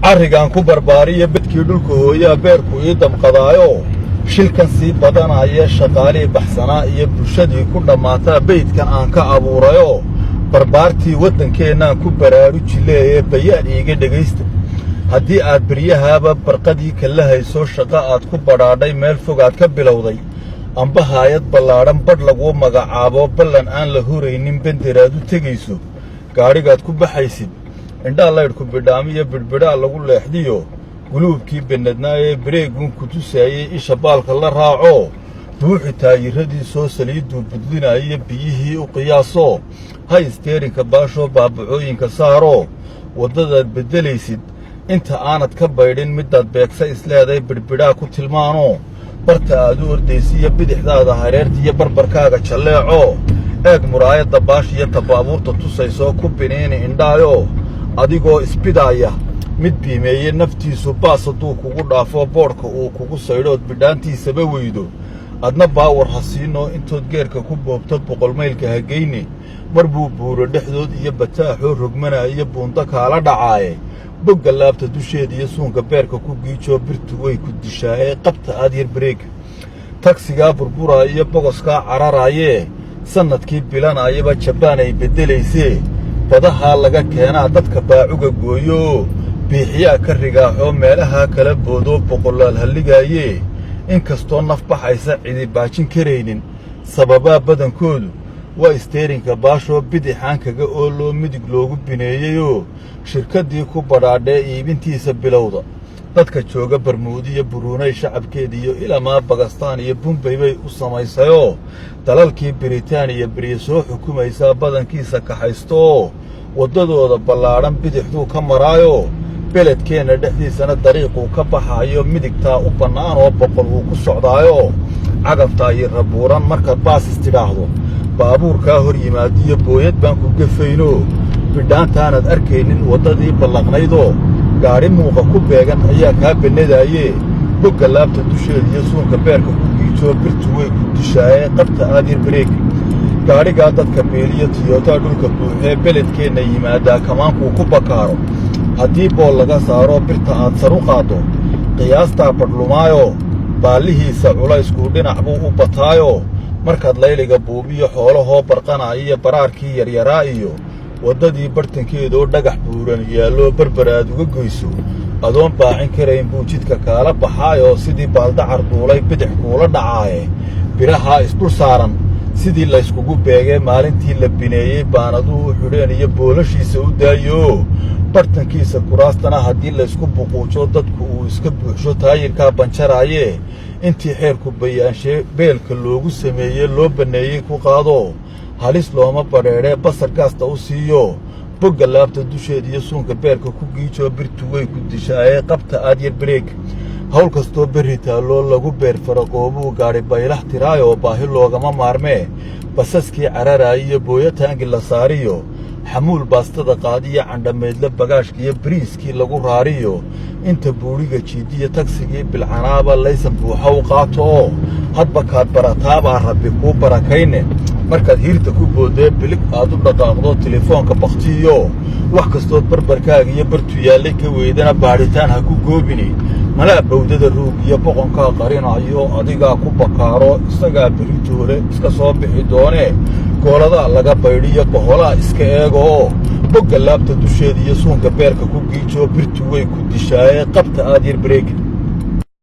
arrigan ku barbaariya bedkii dhulka hooyaa beerku ii damqadaayo shilkan sii badanaya shaqaalii baxsanaa iyo bulshadii ku dhammaataa beydkan aan ka abuurayo barbaartii waddankeennaan ku baraaruji leeyee bayaan iiga dhegaysta haddii aad beryahaaba barqadii kala hayso shaqo aad ku badhaadhay meel fogaad ka bilowday amba haayad ballaadhan badh laguu magacaabo ballan aan la huraynin benderaad u tegayso gaadhigaad ku baxaysid indhaa laydhku bidhaamiyo bidhbidhaa lagu leexdiyo guluubkii bennadnaa ee bareeguun ku tusaayey isha baalka la raaco buuxi taayiradii soo saliidduu budlinaayo biyihii u qiyaasoo ha isteerinka baashoo baabacooyinka saaro waddadaad beddelaysid inta aanad ka baydhin middaad beegsa isleeday bidhbidhaa ku tilmaano barta aad u ordaysiiyo bidixdaada hareertiiyo barbarkaaga jalleeco eeg muraayadda baashiyo tabaabuurta tusaysoo ku biniini indhaayo adigoo isbidaaya mid biimeeye naftiisu baas hadduu kugu dhaafo boodhka uu kugu saydhood bidhaantiisaba weydo adna baawar ha siinoo intood geerka ku boobto boqolmaylka ha geyne mar buu buuro dhexdood iyo bataaxoo rogmanaayo buundo kaala dhacaaye bogga laabta dusheeda iyo suunka beerka ku giijoo birtu way ku dishaayee qabta aad yar bareega tagsigaa burburaa iyo bogoskaa cararaayee sannadkii bilanaayaba jabaan ay beddelaysee badahaa laga keenaa dadka baacuga gooyooo biixiyaa ka rigaaxoo meelahaa kala boodoo boqolaal halligaayee in kastoo naf baxaysa cidi baajin karaynin sababaa badankoodu waa isteerinka baashoo bidixaan kaga ooloo midig loogu bineeyeyoo shirkaddii ku badhaadhee iibintiisa bilowda dadka jooga barmuudiyo buruunay shacabkeediiyo ilamaa bagastaan iyo bumbay bay u samaysayoo dalalkii biritaaniya beriya soo xukumaysaa badankiisa kaxaystooo waddadooda ballaadhan bidixduu ka maraayo beledkeenna dhexdiisana dariiquu ka baxaayo midigtaa u bannaan oo boqol wuu ku socdaayo cagaftaa iyo rabuuran markaad baasis tidhaahdo baabuurkaa hor yimaadiyo booyad baan ku gefaynoo bidhaantaanad arkaynin waddadii ballaqnaydoo gaadhi muuqa ku beegan ayaa kaa bennadaayee bogga laabta dusheeda iyo suunka beerka ku giijoo birtu way ku dishaayee qabta aad yar bareega gaadhigaa dadka beeliyo tiyootaa dhulka buuxee beledkeenna yimaadaa kamaankuu ku bakaaro haddii bool laga saaro birta aad sar u qaaddo qiyaastaa badhlumaayo baallihiisa culayskuu dhinac buu u bataayo markaad layliga buubiyo xoolahoo barqanaa iyo baraarkii yaryaraa iyo waddadii bartankeedoo dhagax buuran yaalloo barbar aad uga goyso adoon baacin karayn buu jidka kaala baxaayoo sidii baaldacar duulay bidix kuula dhacaaye birahaa isdhul saaran sidii layskugu beegee maalintii la bineeyey baanaduu u xidheen iyo boolashiisa u daayoo bartankiisa kuraastana haddii laysku buquujo dadku uu iska buuxsho taayirkaa banjaraayee intii xeerku bayaanshee beelka loogu sameeyey loo banneeyey ku qaado halis looma badheedhee basar gaasta u siiyo bogga laabta dusheeda iyo suunka beerka ku giijoo birtu way ku dishaayee qabta aad yar bareeg hawl kastoo berri taalloo lagu beerfaraqoobuu gaadhi baylah tiraayoo baahi loogama maarmee basaskii cararaayiyo booyataangi la saariyo xamuul baastada qaadiyo candhamaydle bagaashkiiyo bariiskii lagu raariyo inta buudhiga jiidiyo tagsigii bilcanaaba laysan buuxa u qaato oo hadba kaad barataabaa rabbi kuu barakayne markaad hiirta ku boodee bilig aad u dhaqaaqdo telefoonka bakhtiyo wax kastood barbarkaaga iyo bartu yaallay ka weydana baadhitaan ha ku goobini malaa bawdada ruug iyo boqonkaa qarinayo adigaa ku bakaaro isagaa beritoole iska soo bixi doonee gooladaa laga baydhiyo boholaa iska eegooo bogga laabta dusheeda iyo suunka beerka ku giijoo birtu way ku dishaayee qabta aad yar bareega